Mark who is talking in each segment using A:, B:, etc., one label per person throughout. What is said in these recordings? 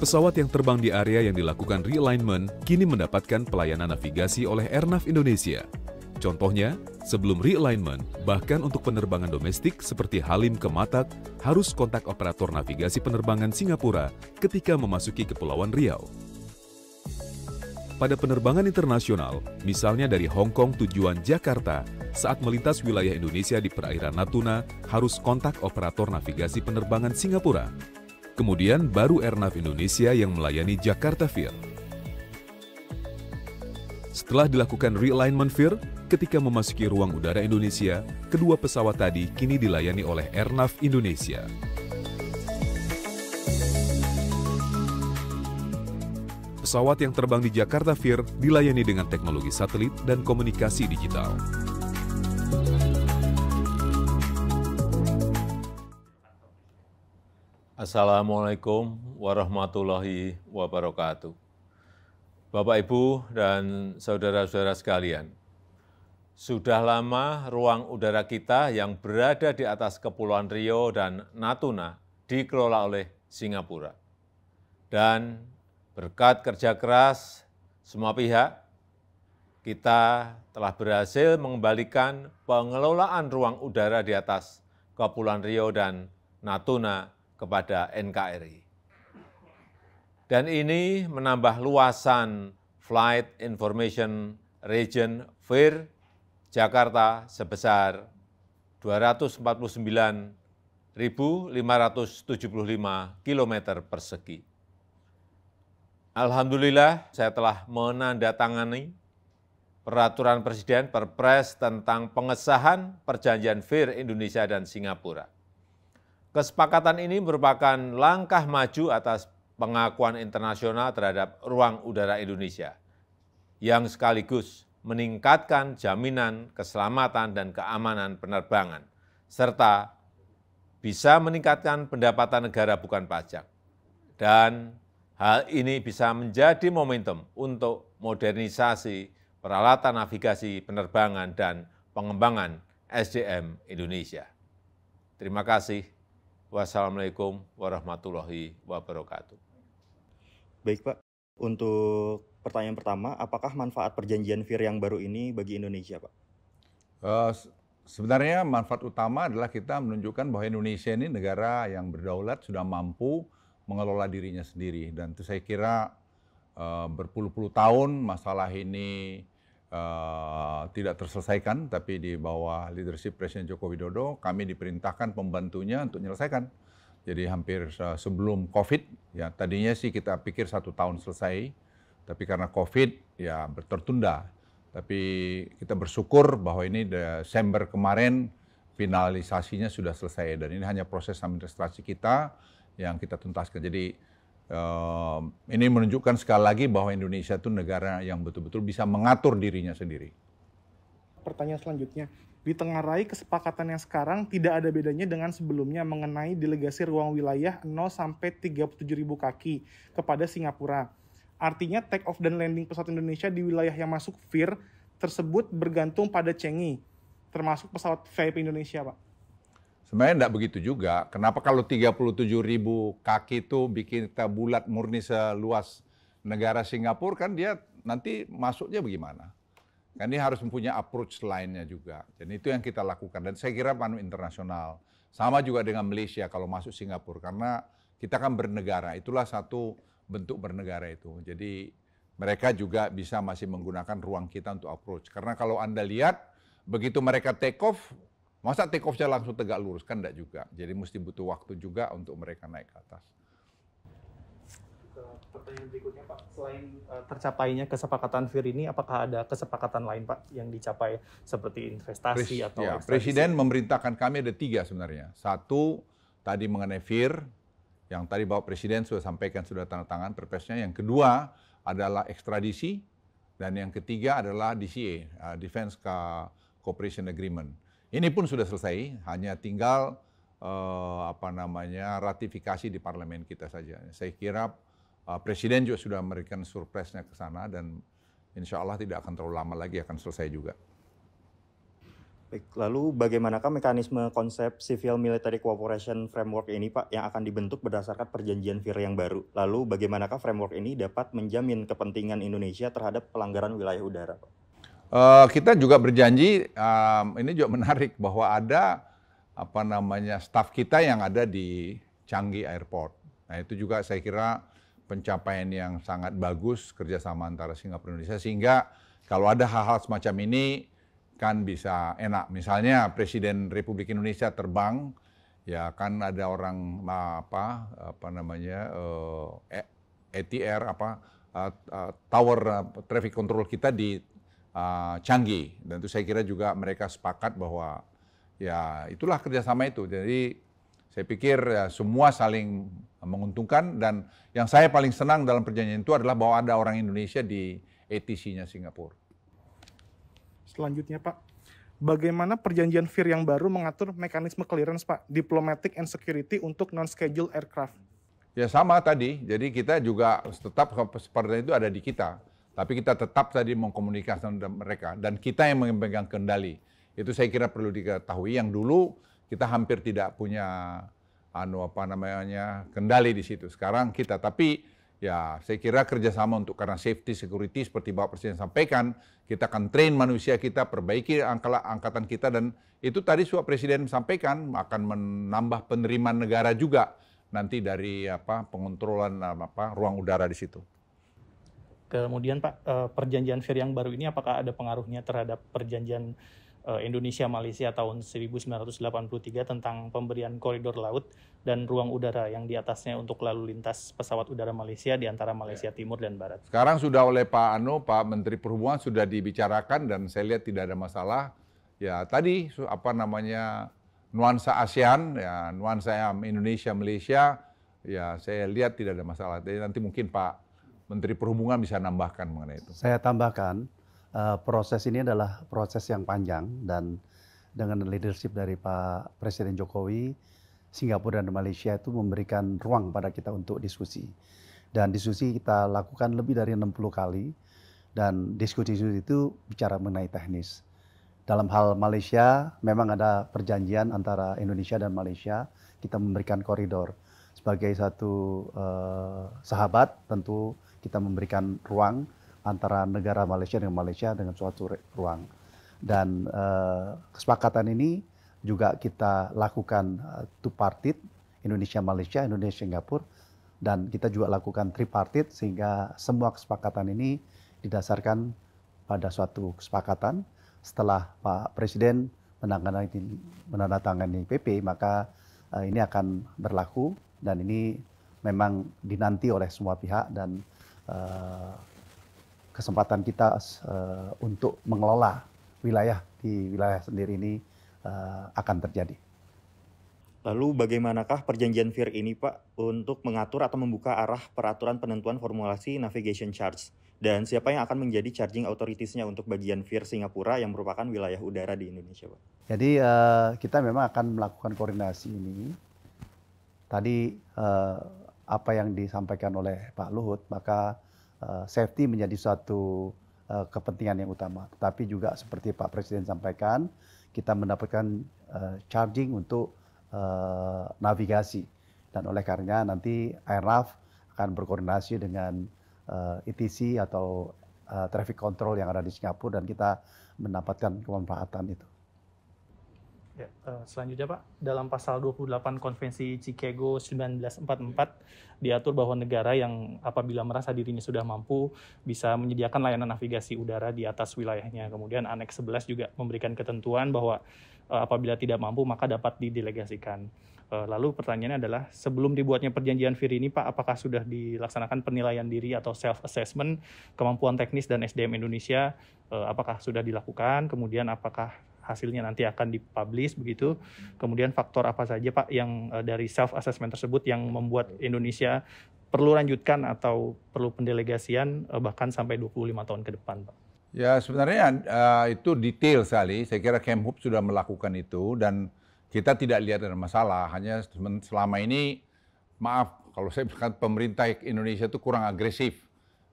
A: Pesawat yang terbang di area yang dilakukan realignment kini mendapatkan pelayanan navigasi oleh Airnav Indonesia. Contohnya, sebelum realignment, bahkan untuk penerbangan domestik seperti Halim ke Matak, harus kontak operator navigasi penerbangan Singapura ketika memasuki Kepulauan Riau. Pada penerbangan internasional, misalnya dari Hong Kong tujuan Jakarta, saat melintas wilayah Indonesia di perairan Natuna, harus kontak operator navigasi penerbangan Singapura. Kemudian baru Airnav Indonesia yang melayani Jakarta Vir. Setelah dilakukan realignment Vir, ketika memasuki ruang udara Indonesia, kedua pesawat tadi kini dilayani oleh Airnav Indonesia. Pesawat yang terbang di Jakarta Vir dilayani dengan teknologi satelit dan komunikasi digital.
B: Assalamualaikum warahmatullahi wabarakatuh. Bapak, Ibu, dan saudara-saudara sekalian, sudah lama ruang udara kita yang berada di atas Kepulauan Riau dan Natuna dikelola oleh Singapura. Dan berkat kerja keras semua pihak, kita telah berhasil mengembalikan pengelolaan ruang udara di atas Kepulauan Riau dan Natuna kepada NKRI. Dan ini menambah luasan Flight Information Region VIR Jakarta sebesar 249.575 km persegi. Alhamdulillah, saya telah menandatangani Peraturan Presiden Perpres tentang pengesahan Perjanjian VIR Indonesia dan Singapura. Kesepakatan ini merupakan langkah maju atas pengakuan internasional terhadap ruang udara Indonesia, yang sekaligus meningkatkan jaminan keselamatan dan keamanan penerbangan, serta bisa meningkatkan pendapatan negara bukan pajak. Dan hal ini bisa menjadi momentum untuk modernisasi peralatan navigasi penerbangan dan pengembangan SDM Indonesia. Terima kasih. Wassalamualaikum warahmatullahi wabarakatuh.
C: Baik Pak, untuk pertanyaan pertama, apakah manfaat perjanjian VIR yang baru ini bagi Indonesia Pak?
D: Sebenarnya manfaat utama adalah kita menunjukkan bahwa Indonesia ini negara yang berdaulat, sudah mampu mengelola dirinya sendiri. Dan itu saya kira berpuluh-puluh tahun masalah ini tidak terselesaikan, tapi di bawah leadership Presiden Joko Widodo, kami diperintahkan pembantunya untuk menyelesaikan. Jadi hampir sebelum COVID, ya tadinya sih kita pikir 1 tahun selesai, tapi karena COVID ya tertunda. Tapi kita bersyukur bahwa ini Desember kemarin finalisasinya sudah selesai, dan ini hanya proses administrasi kita yang kita tuntaskan. Jadi ini menunjukkan sekali lagi bahwa Indonesia itu negara yang betul-betul bisa mengatur dirinya sendiri.
E: Pertanyaan selanjutnya, ditengarai kesepakatan yang sekarang tidak ada bedanya dengan sebelumnya mengenai delegasi ruang wilayah 0 sampai 37.000 kaki kepada Singapura. Artinya take off dan landing pesawat Indonesia di wilayah yang masuk VIR tersebut bergantung pada Changi, termasuk pesawat VIP Indonesia, Pak.
D: Sebenarnya tidak begitu juga. Kenapa kalau 37.000 kaki itu bikin kita bulat murni seluas negara Singapura, kan dia nanti masuknya bagaimana? Kan dia harus mempunyai approach lainnya juga. Dan itu yang kita lakukan. Dan saya kira panu internasional. Sama juga dengan Malaysia kalau masuk Singapura. Karena kita kan bernegara. Itulah satu bentuk bernegara itu. Jadi mereka juga bisa masih menggunakan ruang kita untuk approach. Karena kalau Anda lihat, begitu mereka take off, masa take off-nya langsung tegak lurus? Kan enggak juga. Jadi mesti butuh waktu juga untuk mereka naik ke atas.
E: Pertanyaan berikutnya Pak, selain tercapainya kesepakatan VIR ini, apakah ada kesepakatan lain Pak yang dicapai seperti investasi atau ekstradisi?
D: Presiden memerintahkan kami ada 3 sebenarnya. 1, tadi mengenai VIR, yang tadi Bapak Presiden sudah sampaikan, sudah tanda tangan perpresnya. Yang kedua adalah ekstradisi, dan yang ketiga adalah DCA, Defense Cooperation Agreement. Ini pun sudah selesai, hanya tinggal ratifikasi di parlemen kita saja. Saya kira Presiden juga sudah memberikan surprise-nya ke sana, dan insya Allah tidak akan terlalu lama lagi akan selesai juga.
C: Baik, lalu bagaimanakah mekanisme konsep Civil Military Cooperation Framework ini, Pak, yang akan dibentuk berdasarkan perjanjian VIR yang baru? Lalu bagaimanakah framework ini dapat menjamin kepentingan Indonesia terhadap pelanggaran wilayah udara, Pak?
D: Kita juga berjanji, ini juga menarik bahwa ada staf kita yang ada di Changi Airport. Nah itu juga saya kira pencapaian yang sangat bagus kerjasama antara Singapura dan Indonesia, sehingga kalau ada hal-hal semacam ini kan bisa enak. Misalnya Presiden Republik Indonesia terbang, ya kan ada orang ATR tower traffic control kita di Changi, dan itu saya kira juga mereka sepakat bahwa ya itulah kerjasama itu. Jadi saya pikir ya, semua saling menguntungkan, dan yang saya paling senang dalam perjanjian itu adalah bahwa ada orang Indonesia di ATC-nya Singapura.
E: Selanjutnya Pak, bagaimana perjanjian VIR yang baru mengatur mekanisme clearance Pak, diplomatic and security untuk non-scheduled aircraft?
D: Ya sama tadi, jadi kita juga tetap seperti itu ada di kita. Tapi kita tetap tadi mengkomunikasikan dengan mereka, dan kita yang memegang kendali. Itu saya kira perlu diketahui, yang dulu kita hampir tidak punya kendali di situ. Sekarang kita, tapi ya saya kira kerjasama untuk karena safety, security seperti Bapak Presiden sampaikan, kita akan train manusia kita, perbaiki angkatan kita, dan itu tadi Bapak Presiden sampaikan akan menambah penerimaan negara juga nanti dari pengontrolan ruang udara di situ.
F: Kemudian Pak, perjanjian VIR yang baru ini apakah ada pengaruhnya terhadap perjanjian Indonesia-Malaysia tahun 1983 tentang pemberian koridor laut dan ruang udara yang di atasnya untuk lalu lintas pesawat udara Malaysia di antara Malaysia Timur dan Barat?
D: Sekarang sudah oleh Pak Menteri Perhubungan sudah dibicarakan, dan saya lihat tidak ada masalah. Ya tadi nuansa ASEAN, ya nuansa Indonesia Malaysia, ya saya lihat tidak ada masalah. Jadi nanti mungkin Pak Menteri Perhubungan bisa nambahkan mengenai itu.
G: Saya tambahkan, proses ini adalah proses yang panjang, dan dengan leadership dari Pak Presiden Jokowi, Singapura dan Malaysia itu memberikan ruang pada kita untuk diskusi. Dan diskusi kita lakukan lebih dari 60 kali, dan diskusi itu bicara mengenai teknis. Dalam hal Malaysia, memang ada perjanjian antara Indonesia dan Malaysia, kita memberikan koridor. Sebagai satu sahabat, tentu kita memberikan ruang antara negara Malaysia dengan suatu ruang. Dan kesepakatan ini juga kita lakukan two-parted, Indonesia-Malaysia, Indonesia-Singapura, dan kita juga lakukan tripartite, sehingga semua kesepakatan ini didasarkan pada suatu kesepakatan. Setelah Pak Presiden menandatangani PP, maka ini akan berlaku, dan ini memang dinanti oleh semua pihak, dan kesempatan kita untuk mengelola wilayah di wilayah sendiri ini akan terjadi.
C: Lalu bagaimanakah perjanjian VIR ini, Pak, untuk mengatur atau membuka arah peraturan penentuan formulasi navigation charge? Dan siapa yang akan menjadi charging authorities-nya untuk bagian VIR Singapura yang merupakan wilayah udara di Indonesia, Pak?
G: Jadi kita memang akan melakukan koordinasi ini. Tadi apa yang disampaikan oleh Pak Luhut, maka safety menjadi suatu kepentingan yang utama. Tetapi juga seperti Pak Presiden sampaikan, kita mendapatkan charging untuk navigasi. Dan oleh karenanya nanti Airnav akan berkoordinasi dengan ETC atau traffic control yang ada di Singapura, dan kita mendapatkan kemanfaatan itu.
F: Ya, selanjutnya Pak, dalam pasal 28 Konvensi Chicago 1944 diatur bahwa negara yang apabila merasa dirinya sudah mampu bisa menyediakan layanan navigasi udara di atas wilayahnya. Kemudian Aneks 11 juga memberikan ketentuan bahwa apabila tidak mampu maka dapat didelegasikan. Lalu pertanyaannya adalah, sebelum dibuatnya perjanjian VIR ini Pak, apakah sudah dilaksanakan penilaian diri atau self-assessment kemampuan teknis dan SDM Indonesia, apakah sudah dilakukan, kemudian apakah hasilnya nanti akan dipublish begitu. Kemudian faktor apa saja Pak yang dari self-assessment tersebut yang membuat Indonesia perlu lanjutkan atau perlu pendelegasian bahkan sampai 25 tahun ke depan Pak?
D: Ya sebenarnya itu detail sekali, saya kira Kemhub sudah melakukan itu, dan kita tidak lihat ada masalah. Hanya selama ini, maaf kalau saya bilang pemerintah Indonesia itu kurang agresif.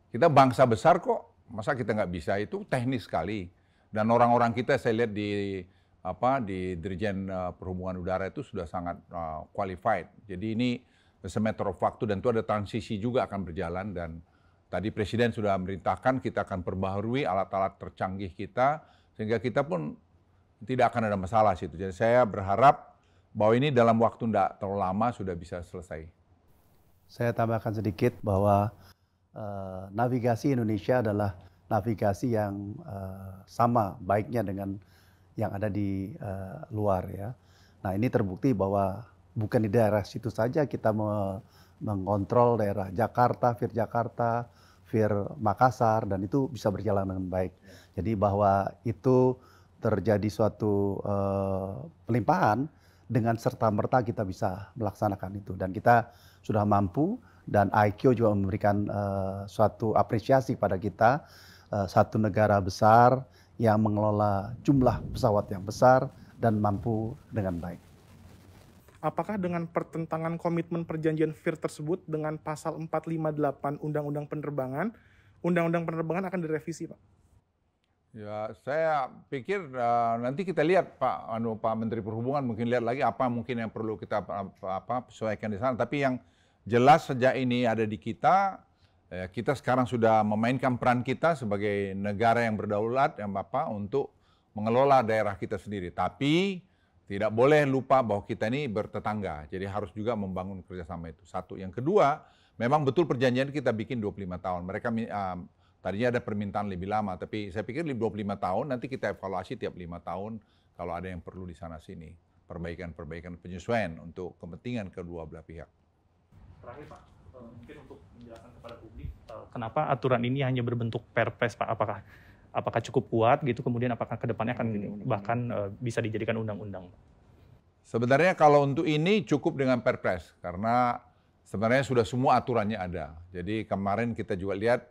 D: Kita bangsa besar kok, masa kita nggak bisa, itu teknis sekali. Dan orang-orang kita saya lihat di di Dirjen Perhubungan Udara itu sudah sangat qualified. Jadi ini as a matter of waktu, dan itu ada transisi juga akan berjalan, dan tadi Presiden sudah memerintahkan kita akan perbaharui alat-alat tercanggih kita sehingga kita pun tidak akan ada masalah situ. Jadi saya berharap bahwa ini dalam waktu tidak terlalu lama sudah bisa selesai.
G: Saya tambahkan sedikit bahwa navigasi Indonesia adalah navigasi yang sama baiknya dengan yang ada di luar ya. Nah ini terbukti bahwa bukan di daerah situ saja kita mengontrol daerah Jakarta, Vir Makassar, dan itu bisa berjalan dengan baik. Jadi bahwa itu terjadi suatu pelimpahan dengan serta-merta kita bisa melaksanakan itu. Dan kita sudah mampu, dan IQ juga memberikan suatu apresiasi pada kita, satu negara besar yang mengelola jumlah pesawat yang besar dan mampu dengan baik.
E: Apakah dengan pertentangan komitmen perjanjian VIR tersebut dengan pasal 458 Undang-Undang Penerbangan akan direvisi, Pak?
D: Ya, saya pikir nanti kita lihat Pak Menteri Perhubungan mungkin lihat lagi apa mungkin yang perlu kita sesuaikan di sana. Tapi yang jelas sejak ini ada di kita, kita sekarang sudah memainkan peran kita sebagai negara yang berdaulat untuk mengelola daerah kita sendiri. Tapi tidak boleh lupa bahwa kita ini bertetangga, jadi harus juga membangun kerjasama itu. Satu. Yang kedua, memang betul perjanjian kita bikin 25 tahun. Mereka tadinya ada permintaan lebih lama, tapi saya pikir 25 tahun, nanti kita evaluasi tiap 5 tahun kalau ada yang perlu di sana-sini. Perbaikan-perbaikan penyesuaian untuk kepentingan kedua belah pihak.
F: Terakhir Pak, mungkin untuk menjelaskan kepada publik, kenapa aturan ini hanya berbentuk perpres Pak? Apakah cukup kuat gitu, kemudian apakah kedepannya akan bahkan bisa dijadikan undang-undang?
D: Sebenarnya kalau untuk ini cukup dengan perpres, karena sebenarnya sudah semua aturannya ada. Jadi kemarin kita juga lihat,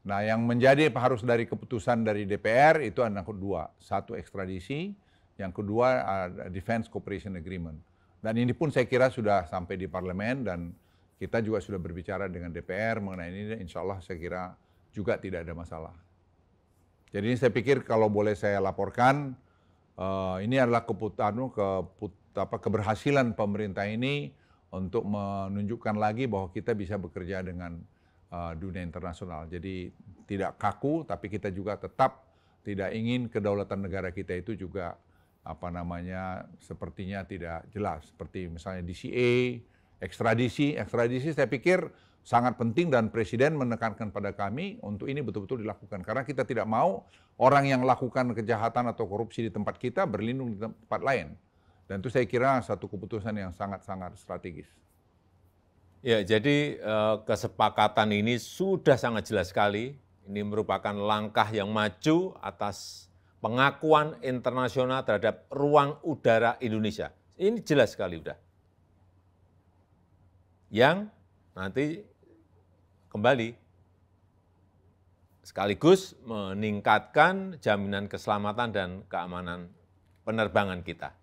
D: nah yang menjadi harus dari keputusan dari DPR itu ada kedua. Satu ekstradisi, yang kedua Defense Cooperation Agreement. Dan ini pun saya kira sudah sampai di parlemen, dan kita juga sudah berbicara dengan DPR mengenai ini, insya Allah saya kira juga tidak ada masalah. Jadi saya pikir kalau boleh saya laporkan, ini adalah keberhasilan pemerintah ini untuk menunjukkan lagi bahwa kita bisa bekerja dengan dunia internasional. Jadi tidak kaku, tapi kita juga tetap tidak ingin kedaulatan negara kita itu juga sepertinya tidak jelas. Seperti misalnya DCA, ekstradisi saya pikir sangat penting, dan Presiden menekankan pada kami untuk ini betul-betul dilakukan. Karena kita tidak mau orang yang lakukan kejahatan atau korupsi di tempat kita berlindung di tempat lain. Dan itu saya kira satu keputusan yang sangat-sangat strategis.
B: Ya, jadi kesepakatan ini sudah sangat jelas sekali. Ini merupakan langkah yang maju atas pengakuan internasional terhadap ruang udara Indonesia. Ini jelas sekali udah. Yang nanti kembali sekaligus meningkatkan jaminan keselamatan dan keamanan penerbangan kita.